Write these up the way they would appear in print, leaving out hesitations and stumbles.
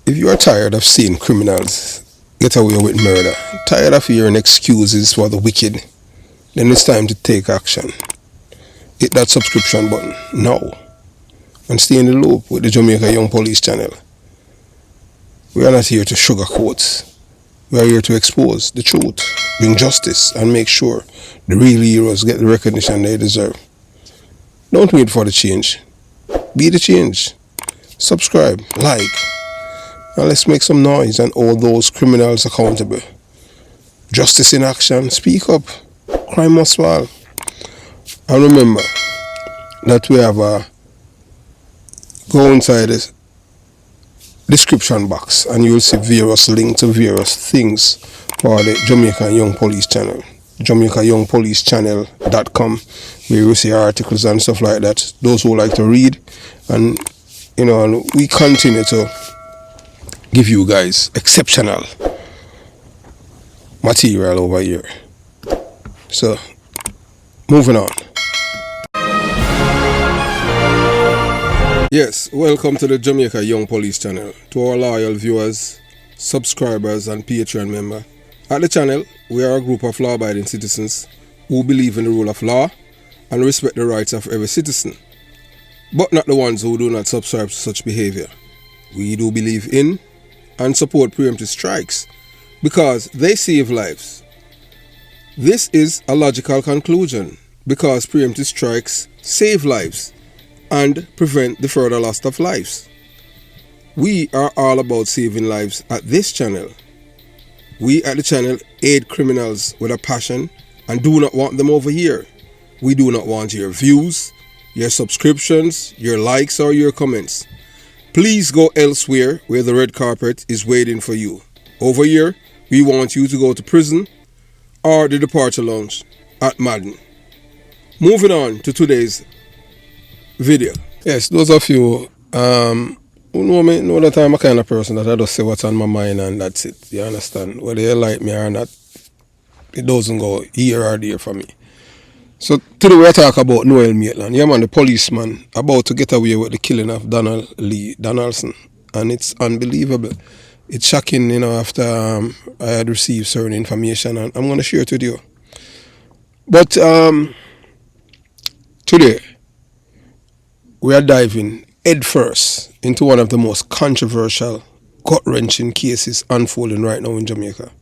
If you are tired of seeing criminals get away with murder, tired of hearing excuses for the wicked, then it's time to take action. Hit that subscription button now and stay in the loop with the Jamaica Young Police channel. We are not here to sugarcoat. We are here to expose the truth, bring justice, and make sure the real heroes get the recognition they deserve. Don't wait for the change. Be the change. Subscribe, like, and let's make some noise and hold those criminals accountable. Justice in action. Speak up. Crime must fall. And remember that we have go inside the description box and you'll see various links to various things for the Jamaica Young Police channel. JamaicaYoungPoliceChannel.com, where you see articles and stuff like that. Those who like to read, and we continue to give you guys exceptional material over here. So, moving on. Yes, welcome to the Jamaica Young Police channel. To our loyal viewers, subscribers and Patreon members. At the channel, we are a group of law-abiding citizens who believe in the rule of law and respect the rights of every citizen, but not the ones who do not subscribe to such behavior. We do believe in and support preemptive strikes because they save lives. This is a logical conclusion because preemptive strikes save lives and prevent the further loss of lives. We are all about saving lives at this channel. We at the channel aid criminals with a passion and do not want them over here. We do not want your views, your subscriptions, your likes or your comments. Please go elsewhere where the red carpet is waiting for you. Over here, we want you to go to prison or the departure lounge at Maitland. Moving on to today's video. Yes, those of you who know me know that I'm a kind of person that I just say what's on my mind and that's it. You understand? Whether you like me or not, it doesn't go here or there for me. So today we talk about Noel Maitland. Yeah man, the policeman about to get away with the killing of Donald Lee Donaldson. And it's unbelievable. It's shocking, after I had received certain information, and I'm going to share it with you. But today we are diving head first into one of the most controversial, gut-wrenching cases unfolding right now in Jamaica.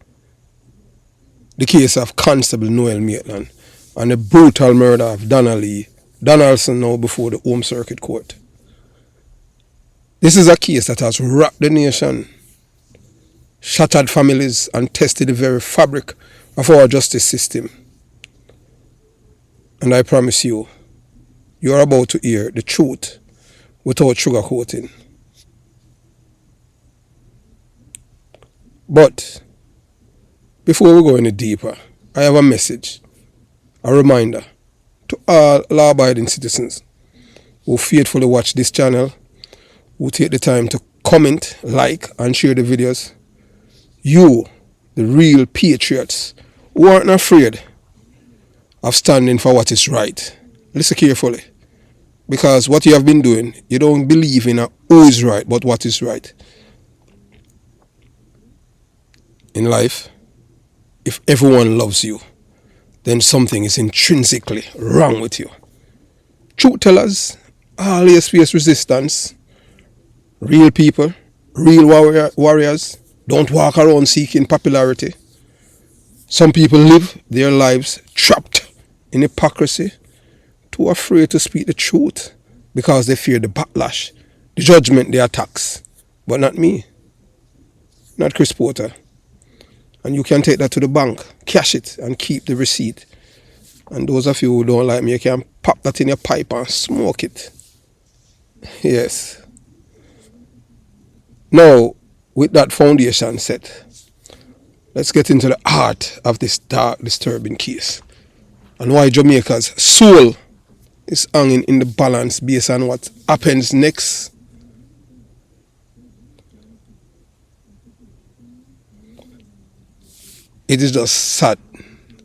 The case of Constable Noel Maitland and the brutal murder of Donald Lee Donaldson now before the Home Circuit Court. This is a case that has rocked the nation, shattered families, and tested the very fabric of our justice system. And I promise you, you are about to hear the truth without sugarcoating. But before we go any deeper, I have a message, a reminder to all law-abiding citizens who faithfully watch this channel, who take the time to comment, like, and share the videos. You, the real patriots, who aren't afraid of standing for what is right. Listen carefully. Because what you have been doing, you don't believe in who is right, but what is right. In life, if everyone loves you, then something is intrinsically wrong with you. Truth tellers always face resistance. Real people, real warriors, don't walk around seeking popularity. Some people live their lives trapped in hypocrisy, too afraid to speak the truth because they fear the backlash, the judgment, the attacks. But not me, not Chris Porter. And you can take that to the bank, cash it, and keep the receipt. And those of you who don't like me, you can pop that in your pipe and smoke it. Yes. Now, with that foundation set, let's get into the heart of this dark, disturbing case and why Jamaica's soul is hanging in the balance based on what happens next. It is just sad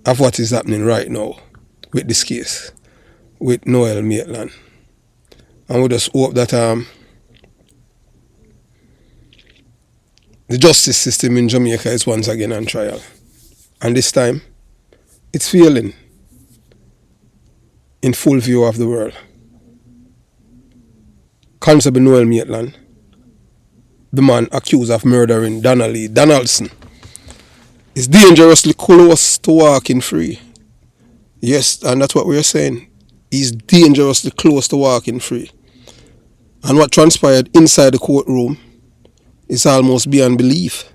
of what is happening right now with this case, with Noel Maitland. And we just hope that The justice system in Jamaica is once again on trial. And this time, it's failing in full view of the world. Constable Noel Maitland, the man accused of murdering Donnelly Donaldson, is dangerously close to walking free. Yes, and that's what we're saying. He's dangerously close to walking free. And what transpired inside the courtroom is almost beyond belief.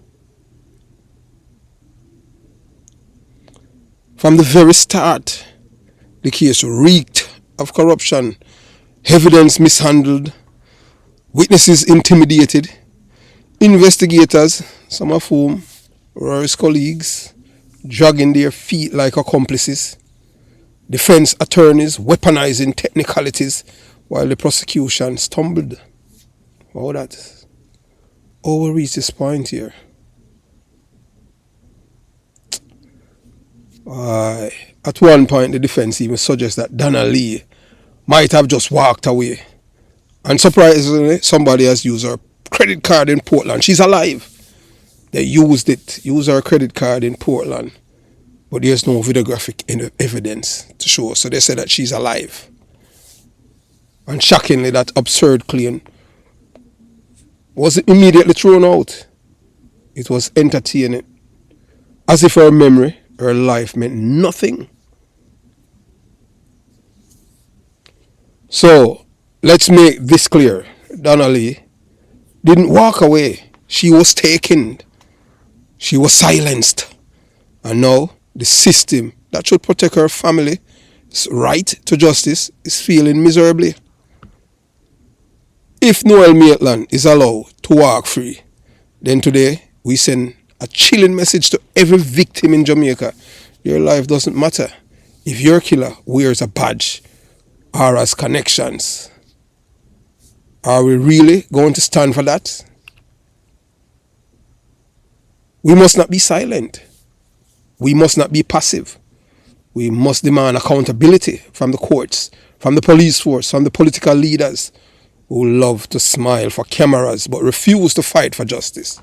From the very start, the case reeked of corruption, evidence mishandled, witnesses intimidated, investigators, some of whom were his colleagues, dragging their feet like accomplices, defense attorneys weaponizing technicalities while the prosecution stumbled. Wow, that. Oh, we reach this point here. At one point, the defense even suggests that Donnelly might have just walked away. And surprisingly, somebody has used her credit card in Portland. She's alive. They used her credit card in Portland. But there's no videographic evidence to show. So they said that she's alive. And shockingly, that absurd claim was immediately thrown out. It was entertaining. As if her memory, her life meant nothing. So, let's make this clear. Donnelly didn't walk away. She was taken. She was silenced. And now, the system that should protect her family's right to justice is failing miserably. If Noel Maitland is allowed to walk free, then today we send a chilling message to every victim in Jamaica. Your life doesn't matter if your killer wears a badge or has connections. Are we really going to stand for that? We must not be silent. We must not be passive. We must demand accountability from the courts, from the police force, from the political leaders who love to smile for cameras but refuse to fight for justice.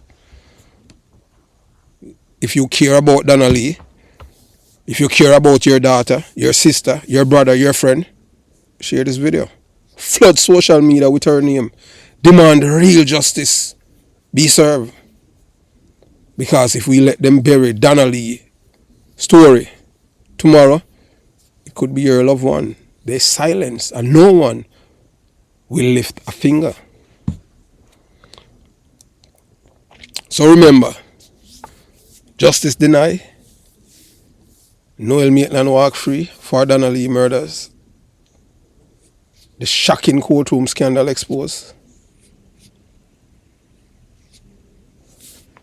If you care about Donnelly, if you care about your daughter, your sister, your brother, your friend, share this video. Flood social media with her name. Demand real justice be served. Because if we let them bury Donnelly story tomorrow, it could be your loved one. They silence and no one will lift a finger. So remember, justice denied, Noel Maitland walk free for Donnelly murders, the shocking courtroom scandal exposed.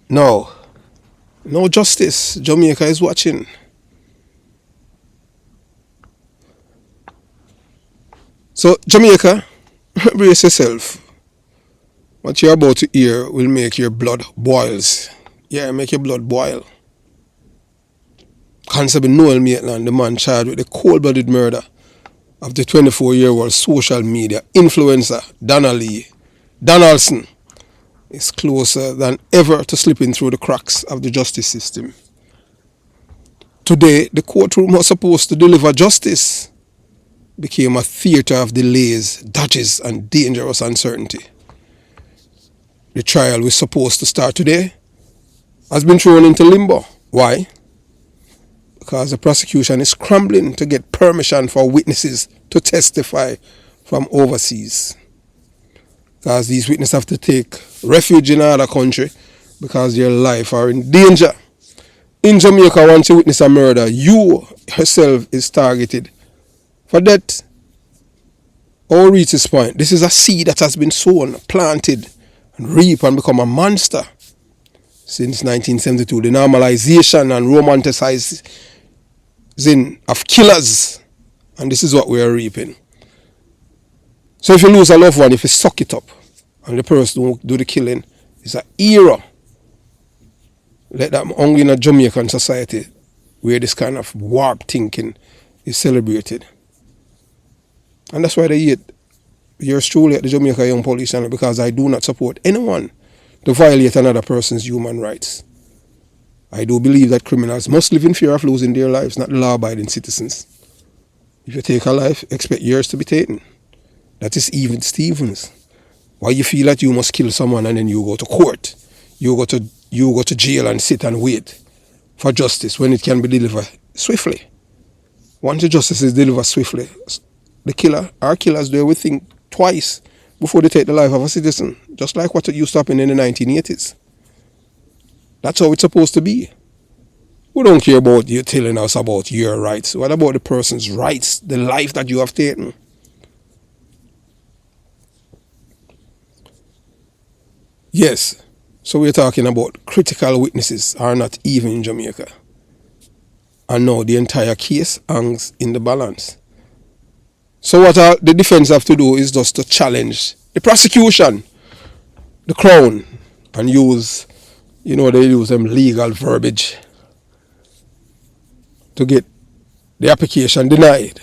No justice. Jamaica is watching. So Jamaica, brace yourself. What you're about to hear will make your blood boils. Yeah, make your blood boil. Constable Noel Maitland, the man charged with the cold-blooded murder of the 24-year-old social media influencer Donnelly Donaldson, is closer than ever to slipping through the cracks of the justice system. Today, the courtroom was supposed to deliver justice became a theatre of delays, dodges, and dangerous uncertainty. The trial was supposed to start today has been thrown into limbo. Why? Because the prosecution is scrambling to get permission for witnesses to testify from overseas. Because these witnesses have to take refuge in another country because their life are in danger. In Jamaica, once you witness a murder, you yourself is targeted for death. Or reach this point. This is a seed that has been sown, planted, and reaped and become a monster. Since 1972, the normalization and romanticizing of killers. And this is what we are reaping. So if you lose a loved one, if you suck it up, and the person who do the killing is a hero, let that only in a Jamaican society where this kind of warped thinking is celebrated. And that's why they hate yours truly at the Jamaica Young Police Channel, because I do not support anyone to violate another person's human rights. I do believe that criminals must live in fear of losing their lives, not the law-abiding citizens. If you take a life, expect yours to be taken. That is even Stevens. Why you feel that you must kill someone and then you go to court? You go to jail and sit and wait for justice when it can be delivered swiftly. Once the justice is delivered swiftly, the killer, our killers, they will think twice before they take the life of a citizen, just like what used to happen in the 1980s. That's how it's supposed to be. We don't care about you telling us about your rights. What about the person's rights, the life that you have taken? Yes, so we're talking about critical witnesses are not even in Jamaica. And now the entire case hangs in the balance. So what the defense have to do is just to challenge the prosecution, the Crown, and use, they use them legal verbiage to get the application denied.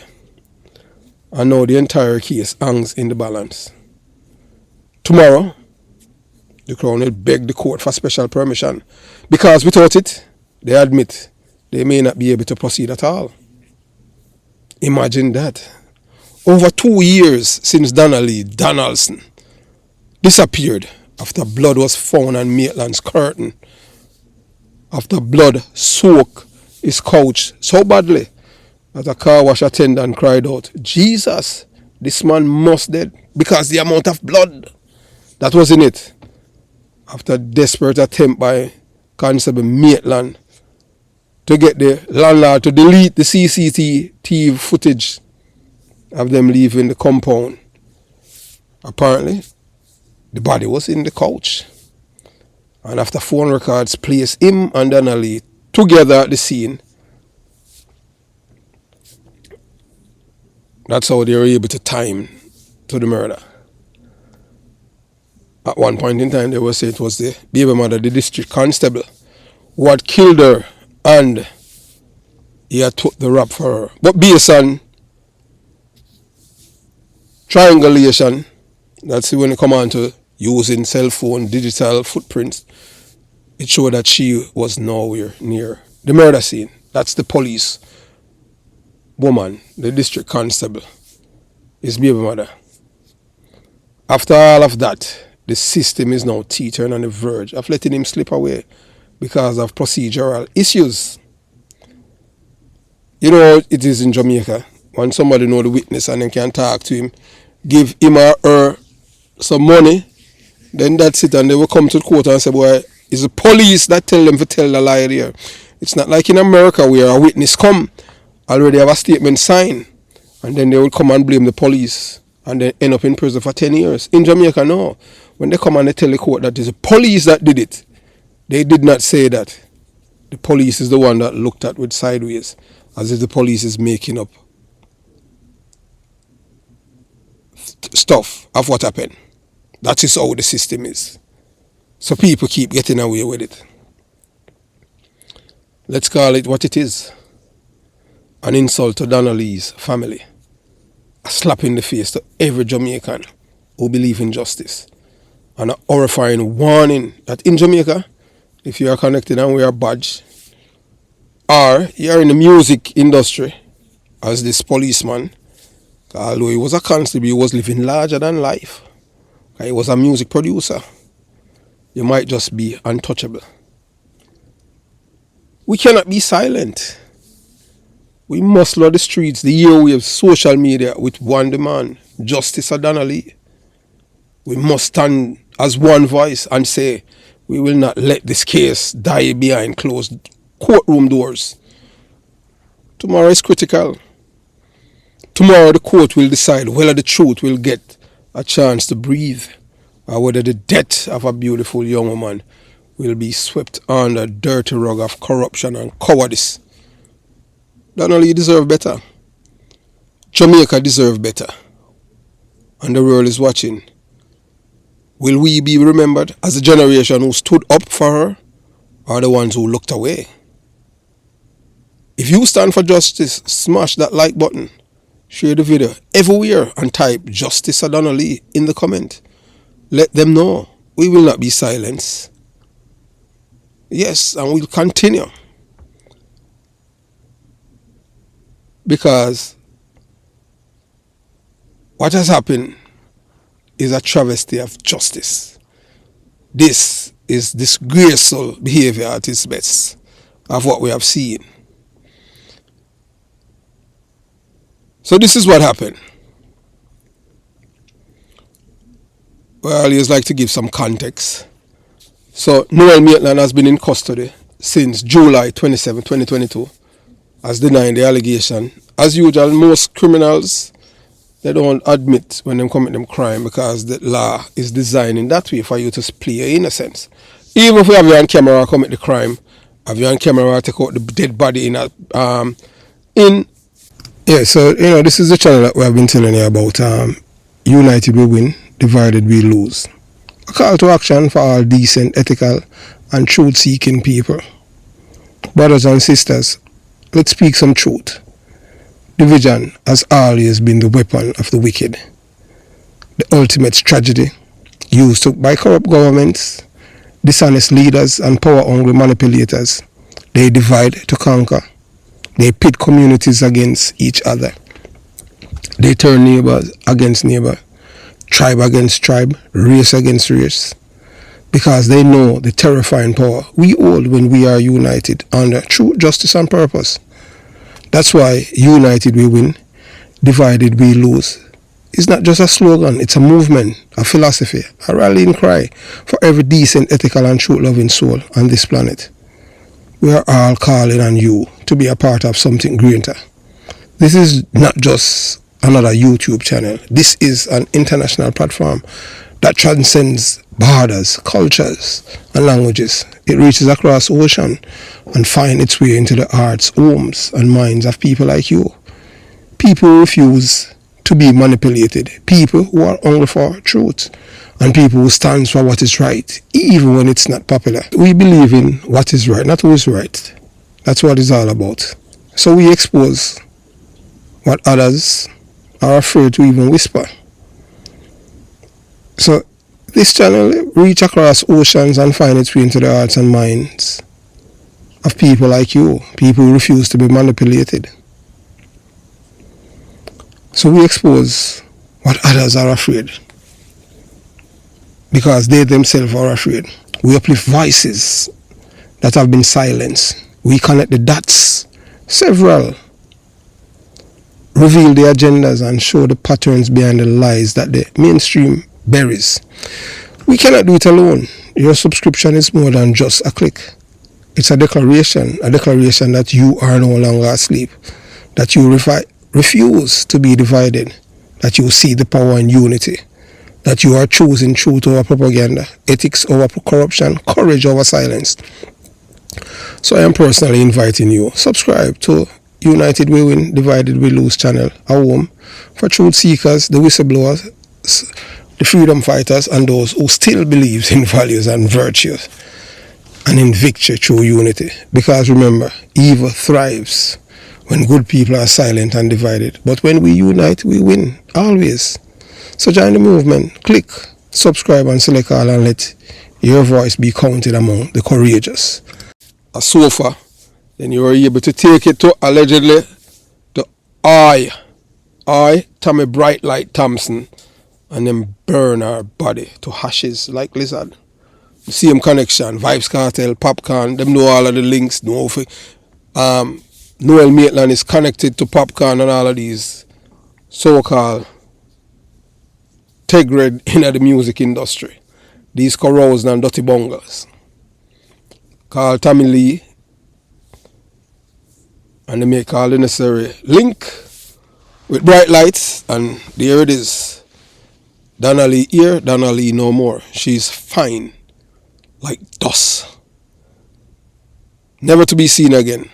And now the entire case hangs in the balance. Tomorrow, the Crown will beg the court for special permission because without it, they admit they may not be able to proceed at all. Imagine that. Over 2 years since Donnelly Donaldson disappeared after blood was found on Maitland's curtain, after blood soaked his couch so badly that a car wash attendant cried out, "Jesus, this man must dead," because the amount of blood that was in it. After desperate attempt by Constable Maitland to get the landlord to delete the CCTV footage of them leaving the compound. Apparently, the body was in the couch. And after phone records placed him and Donnelly together at the scene, that's how they were able to time to the murder. At one point in time, they were saying it was the baby mother, the district constable, who had killed her and he had took the rap for her. But based on triangulation, that's when it come on to using cell phone digital footprints, it showed that she was nowhere near the murder scene. That's the police woman, the district constable, his baby mother. After all of that, the system is now teetering on the verge of letting him slip away because of procedural issues. You know it is in Jamaica. When somebody know the witness and then can talk to him, give him or her some money, then that's it, and they will come to the court and say, boy, it's the police that tell them to tell the lie there. It's not like in America where a witness come, already have a statement signed, and then they will come and blame the police and then end up in prison for 10 years. In Jamaica, no. When they come and they tell the court that it's the police that did it, they did not say that the police is the one that looked at with sideways, as if the police is making up stuff of what happened. That is how the system is. So people keep getting away with it. Let's call it what it is. An insult to Donnelly's family. A slap in the face to every Jamaican who believes in justice. And a horrifying warning that in Jamaica, if you are connected and wear a badge, or you are in the music industry, as this policeman, although he was a constable, he was living larger than life. He was a music producer. You might just be untouchable. We cannot be silent. We must flood the streets, the airwaves, social media with one demand: justice for Donnelly. We must stand as one voice and say, we will not let this case die behind closed courtroom doors. Tomorrow is critical. Tomorrow the court will decide whether the truth will get a chance to breathe, or whether the death of a beautiful young woman will be swept under a dirty rug of corruption and cowardice. Donnelly deserve better. Jamaica deserve better. And the world is watching. Will we be remembered as a generation who stood up for her, or the ones who looked away? If you stand for justice, smash that like button. Share the video everywhere and type Justice for Donnelly in the comment. Let them know. we will not be silenced. Yes, and we'll continue. Because what has happened is a travesty of justice. This is disgraceful behavior at its best of what we have seen. So this is what happened. Well, I always like to give some context. So Noel Maitland has been in custody since July 27, 2022, as denying the allegation. As usual, most criminals, they don't admit when they commit them crime because the law is designed in that way for you to play your innocence. Even if we have you on camera or commit the crime, have you on camera or take out the dead body so this is the channel that we have been telling you about. United we win, divided we lose. A call to action for all decent, ethical and truth-seeking people. Brothers and sisters, let's speak some truth. Division has always been the weapon of the wicked. The ultimate tragedy used by corrupt governments, dishonest leaders and power-hungry manipulators. They divide to conquer. They pit communities against each other. They turn neighbors against neighbor, tribe against tribe, race against race. Because they know the terrifying power we hold when we are united under truth, justice and purpose. That's why united we win, divided we lose. It's not just a slogan, it's a movement, a philosophy, a rallying cry for every decent, ethical and truth-loving soul on this planet. We are all calling on you to be a part of something greater. This is not just another YouTube channel. This is an international platform that transcends borders, cultures and languages. It reaches across ocean and finds its way into the hearts, homes and minds of people like you. People who refuse to be manipulated. People who are hungry for truth. And people who stand for what is right, even when it's not popular. We believe in what is right, not who is right. That's what it's all about. So we expose what others are afraid to even whisper. So this channel reach across oceans and find its way into the hearts and minds of people like you, people who refuse to be manipulated. So we expose what others are afraid, because they themselves are afraid. We uplift voices that have been silenced. We connect the dots, several, reveal the agendas and show the patterns behind the lies that the mainstream buries. We cannot do it alone. Your subscription is more than just a click. It's a declaration that you are no longer asleep, that you refuse to be divided, that you see the power in unity, that you are choosing truth over propaganda, ethics over corruption, courage over silence. So I am personally inviting you, subscribe to United We Win, Divided We Lose channel, a home for truth seekers, the whistleblowers, the freedom fighters, and those who still believe in values and virtues and in victory through unity. Because remember, evil thrives when good people are silent and divided. But when we unite, we win, always. So join the movement, click, subscribe and select all and let your voice be counted among the courageous. A sofa, then you are able to take it to allegedly to Tommy Bright Light Thompson, and then burn her body to ashes like lizard. The same connection, Vibes Cartel, Popcorn, them know all of the links. Noel Maitland is connected to Popcorn and all of these so-called Tegred in the music industry. These corrosion and dirty bungles. Call Tommy Lee, and they make all the necessary link with bright lights, and there it is. Donna Lee here, Donna Lee no more. She's fine like dust, never to be seen again.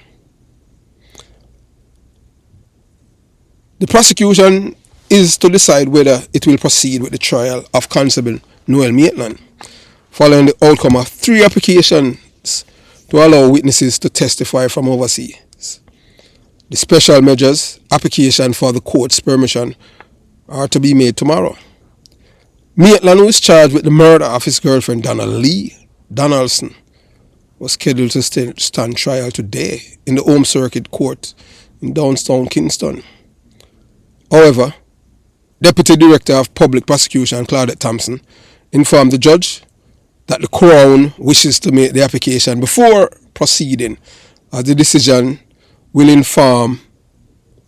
The prosecution is to decide whether it will proceed with the trial of Constable Noel Maitland, following the outcome of 3 applications to allow witnesses to testify from overseas. The special measures application for the court's permission are to be made tomorrow. Maitland, who is charged with the murder of his girlfriend Donna Lee Donaldson, was scheduled to stand trial today in the Home Circuit Court in downtown Kingston. However, Deputy Director of Public Prosecution Claudette Thompson informed the judge that the Crown wishes to make the application before proceeding, as the decision will inform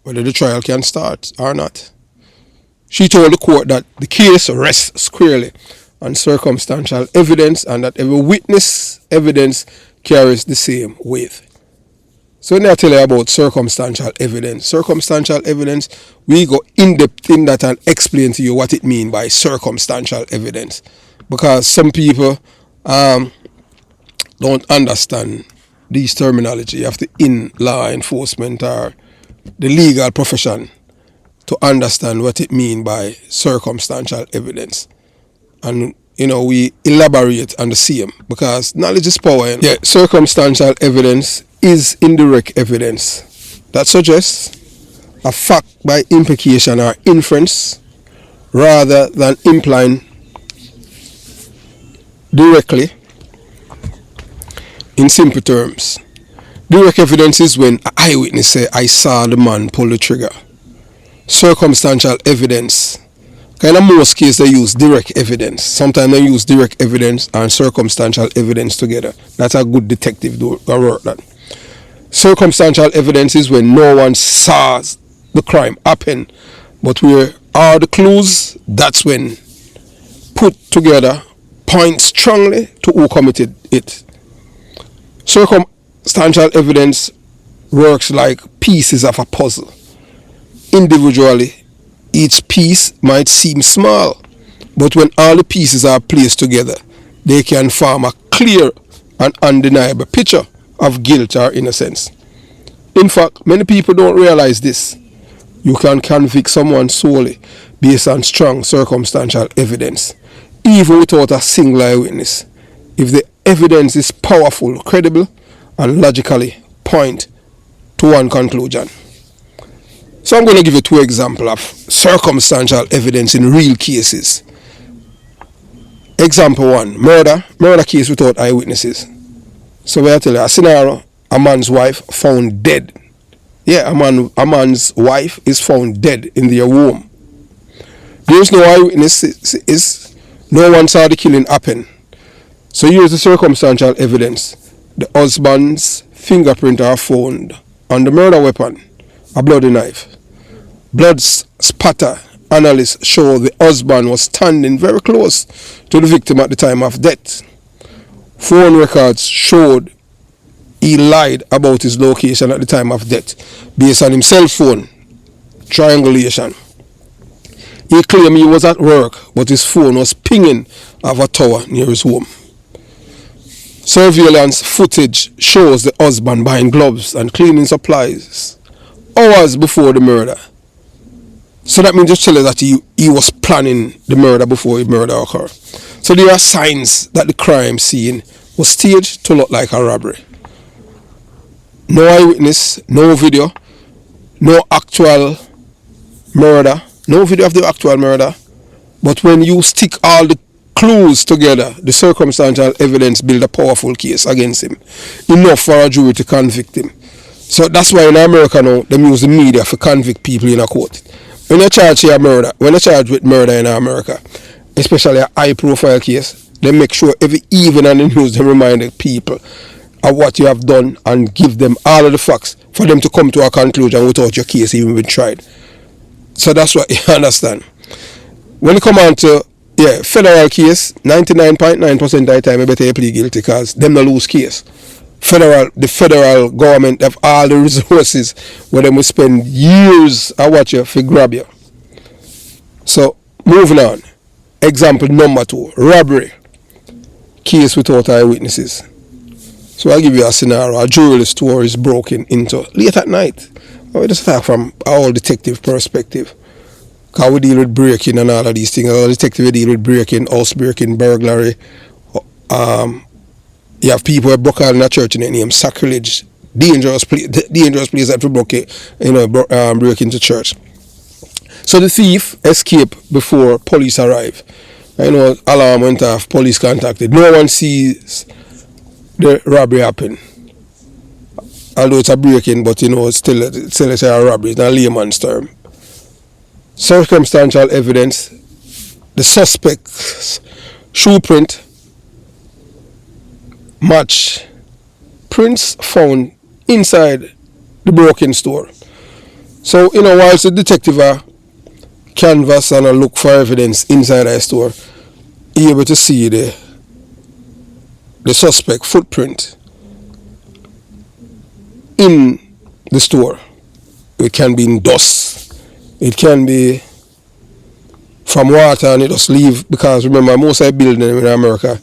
whether the trial can start or not. She told the court that the case rests squarely on circumstantial evidence and that every witness evidence carries the same weight. So when I tell you about circumstantial evidence, we go in depth in that and explain to you what it means by circumstantial evidence. Because some people don't understand these terminology. You have to in law enforcement or the legal profession to understand what it means by circumstantial evidence. And, we elaborate on the same because knowledge is power. Yeah, circumstantial evidence is indirect evidence that suggests a fact by implication or inference rather than implying directly. In simple terms, direct evidence is when an eyewitness say, I saw the man pull the trigger. Circumstantial evidence, kind of most cases they use direct evidence. Sometimes they use direct evidence and circumstantial evidence together. That's a good detective work that. Circumstantial evidence is when no one saw the crime happen, but where are the clues, that's when put together point strongly to who committed it. Circumstantial evidence works like pieces of a puzzle. Individually, each piece might seem small, but when all the pieces are placed together, they can form a clear and undeniable picture of guilt or innocence. In fact, many people don't realize this. You can convict someone solely based on strong circumstantial evidence, even without a single eyewitness, if the evidence is powerful, credible, and logically point to one conclusion. So I'm going to give you 2 examples of circumstantial evidence in real cases. Example 1, murder case without eyewitnesses. So we tell you a scenario, a man's wife found dead. Yeah, a man's wife is found dead in their home. There's no eyewitnesses, no one saw the killing happen. So here's the circumstantial evidence. The husband's fingerprint are found on the murder weapon, a bloody knife. Blood spatter analysis show the husband was standing very close to the victim at the time of death. Phone records showed he lied about his location at the time of death based on his cell phone triangulation. He claimed he was at work, but his phone was pinging off a tower near his home. Surveillance footage shows the husband buying gloves and cleaning supplies hours before the murder. So that means just tell us that he was planning the murder before the murder occurred. So there are signs that the crime scene was staged to look like a robbery. No eyewitness, no video, no actual murder, no video of the actual murder. But when you stick all the clues together, the circumstantial evidence build a powerful case against him, enough for a jury to convict him. So that's why in America now, they use the media to convict people in a court. When you charge with murder in America, especially a high profile case, they make sure every evening on the news they remind the people of what you have done and give them all of the facts for them to come to a conclusion without your case even being tried. So that's what you understand. When you come on to federal case, 99.9% of the time you better plead guilty because them no lose case. The federal government have all the resources where them will spend years I watch you for grab you. So moving on. Example number 2, robbery. Case without eyewitnesses. So I'll give you a scenario. A jewelry store is broken into late at night. We just talk from our detective perspective. Because we deal with breaking and all of these things. Our detective deal with breaking, house breaking, burglary. You have people who broke out in a church in the name sacrilege, dangerous place that we break into church. So the thief escaped before police arrived, I know alarm went off, police contacted. No one sees the robbery happen. Although it's a break-in, but it's still a robbery. It's not a layman's term. Circumstantial evidence. The suspect's shoe print match prints found inside the broken store. So, whilst the detective canvass and look for evidence inside a store, he able to see the suspect footprint in the store. It can be in dust. It can be from water, and it just leave, because remember, most of the building in America,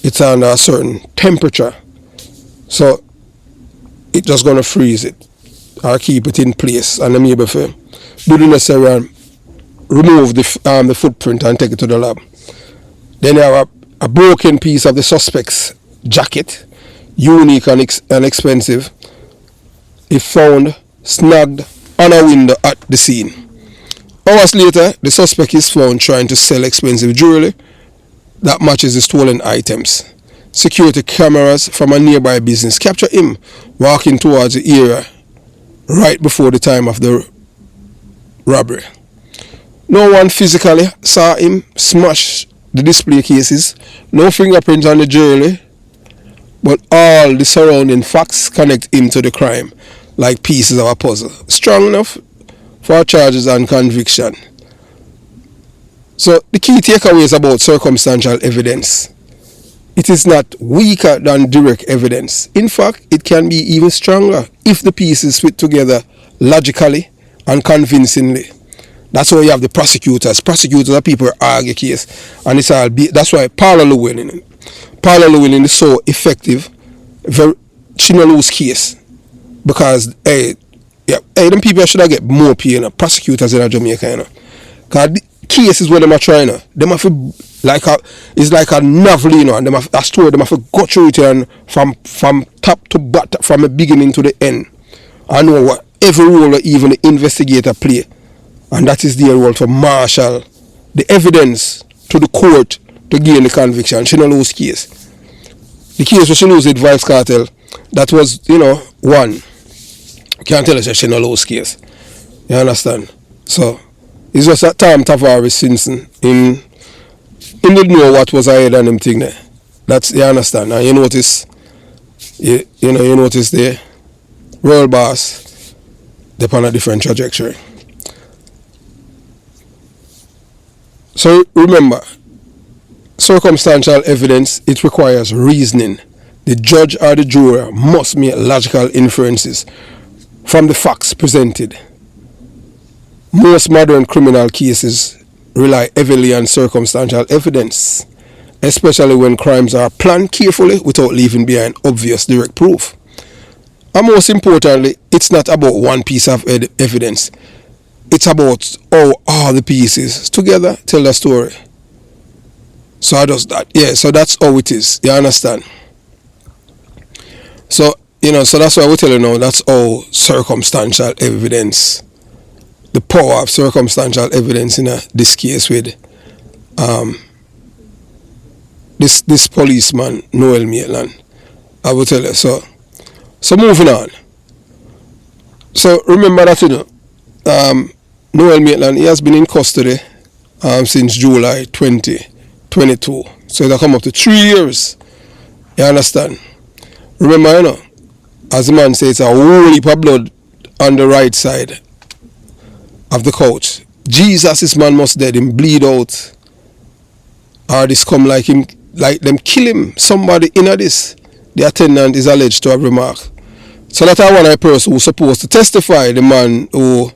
it's under a certain temperature. So it's just gonna freeze it or keep it in place, and then able to do the necessary and remove the footprint and take it to the lab. Then you have a broken piece of the suspect's jacket, unique and expensive. It found snagged on a window at the scene. Hours later, the suspect is found trying to sell expensive jewelry that matches the stolen items. Security cameras from a nearby business capture him walking towards the area right before the time of the robbery. No one physically saw him smash the display cases. No fingerprints on the jewelry, but all the surrounding facts connect him to the crime like pieces of a puzzle. Strong enough for charges and conviction. So the key takeaways about circumstantial evidence: it is not weaker than direct evidence. In fact, it can be even stronger if the pieces fit together logically and convincingly. That's why you have the prosecutors. Prosecutors are people who argue case, and it's all that's why parallel winning is so effective. She no lose case, because them people should have get more pay, prosecutors in Jamaica, because the cases where them are trying, them have to, it's like a novel, and them have a story, them have to go through it and from top to bottom, from the beginning to the end. I know what every role even the investigator play, and that is their role to marshal the evidence to the court to gain the conviction. She no lose case. The case where she lose with Vice Cartel, that was, one. Can't tell us that she no lose case. You understand? So it's just that Tom Tavares Simpson in didn't know what was ahead on him thing there. That's, you understand. And you notice the world boss, they're on a different trajectory. So remember, circumstantial evidence, it requires reasoning. The judge or the juror must make logical inferences from the facts presented. Most modern criminal cases rely heavily on circumstantial evidence, especially when crimes are planned carefully without leaving behind obvious direct proof. And most importantly, it's not about one piece of evidence. It's about how all the pieces together tell the story. So so that's how it is. You understand? So, so that's why we tell you now, that's all circumstantial evidence. The power of circumstantial evidence in this case with this policeman, Noel Maitland. I will tell you. So moving on. So remember that, Noel Maitland, he has been in custody since July 2022. So it'll come up to 3 years. You understand? Remember, as the man says, it's a whole heap of blood on the right side of the couch. Jesus, this man must dead, him bleed out. Or this come like them kill him. Somebody in this, the attendant is alleged to have remarked. So that I want a person who's supposed to testify, the man who,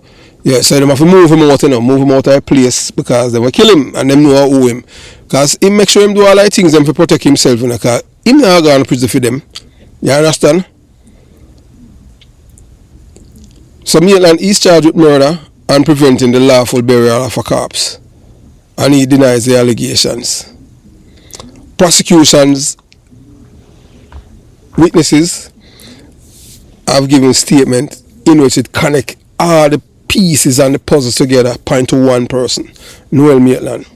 so they have to move him out, move him out of a place, because they will kill him and them know who him. Because he make sure him do all the things them to protect himself, because him not going to prison for them. You understand? So Maitland is charged with murder and preventing the lawful burial of a corpse, and he denies the allegations. Prosecution's witnesses have given statement in which it connect all the pieces and the puzzles together, point to one person, Noel Maitland.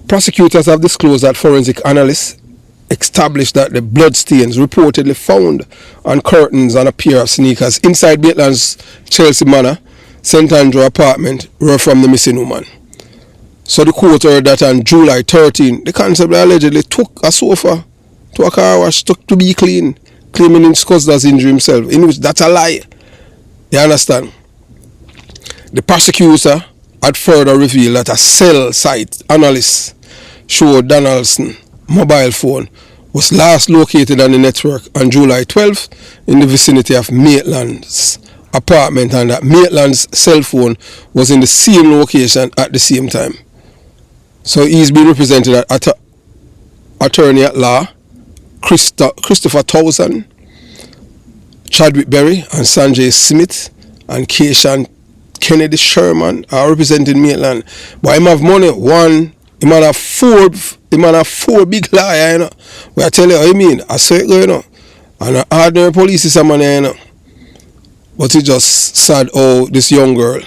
Prosecutors have disclosed that forensic analysts established that the bloodstains reportedly found on curtains and a pair of sneakers inside Maitland's Chelsea Manor, St. Andrew apartment were from the missing woman. So the court heard that on July 13, the constable allegedly took a sofa to a car wash to be clean, claiming it's caused as injury himself, in which that's a lie. You understand? The prosecutor had further revealed that a ZELLE site analyst showed Donaldson mobile phone was last located on the network on July 12th in the vicinity of Maitland's apartment, and that Maitland's cell phone was in the same location at the same time. So he's been represented at attorney at law Christopher Towson, Chadwick Berry and Sanjay Smith and Keishan Kennedy Sherman are representing Maitland. But him have money, he might have four big liars, you know. But I tell you what I mean, I saw it go, you know. And an ordinary police is a man, you know. But it's just sad how this young girl.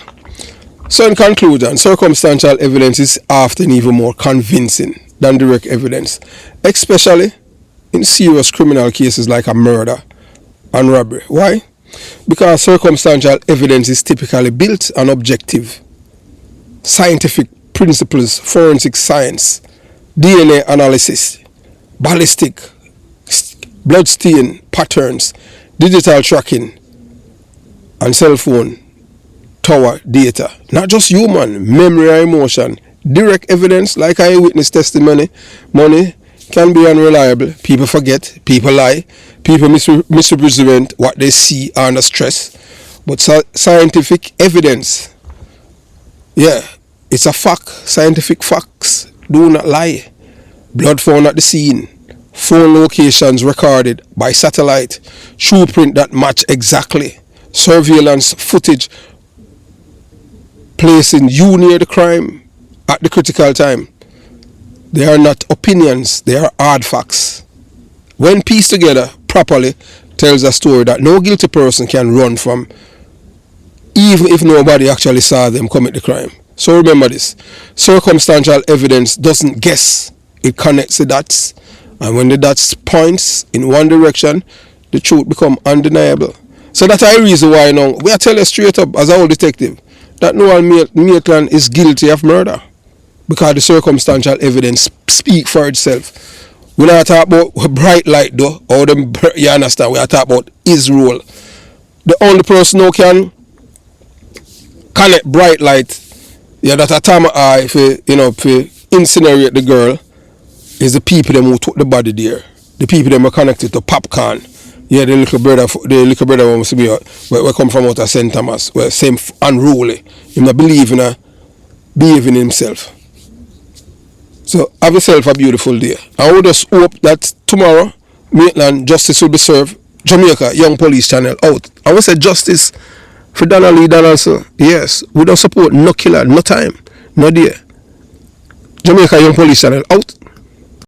So in conclusion, circumstantial evidence is often even more convincing than direct evidence, especially in serious criminal cases like a murder and robbery. Why? Because circumstantial evidence is typically built on objective, scientific principles, forensic science, DNA analysis, ballistic, bloodstain patterns, digital tracking, and cell phone tower data. Not just human, memory or emotion. Direct evidence like eyewitness testimony, money can be unreliable. People forget, people lie, people misrepresent what they see under stress. But scientific evidence, yeah, it's a fact. Scientific facts do not lie. Blood found at the scene, phone locations recorded by satellite, shoe print that match exactly, surveillance footage placing you near the crime at the critical time. They are not opinions, they are hard facts. When pieced together properly, tells a story that no guilty person can run from, even if nobody actually saw them commit the crime. So remember this, circumstantial evidence doesn't guess, it connects the dots, and when the dots points in one direction, the truth becomes undeniable. So that's the reason why now, we are telling straight up as a old detective, that Noel Maitland is guilty of murder. Because the circumstantial evidence speak for itself. We're not talking about bright light though, or you understand, we are talking about his role. The only person who can connect bright light, yeah, that a time eye for incinerate the girl, is the people them who took the body there. The people them are connected to popcorn. Yeah, the little brother must be we come from out of St. Thomas, where same unruly. He not believe in behaving himself. So have yourself a beautiful day. I would just hope that tomorrow Maitland justice will be served. Jamaica Young Police Channel out. I will say justice for Donald Lee Donaldson. Yes, we don't support no killer, no time, no day. Jamaica Young Police Channel out.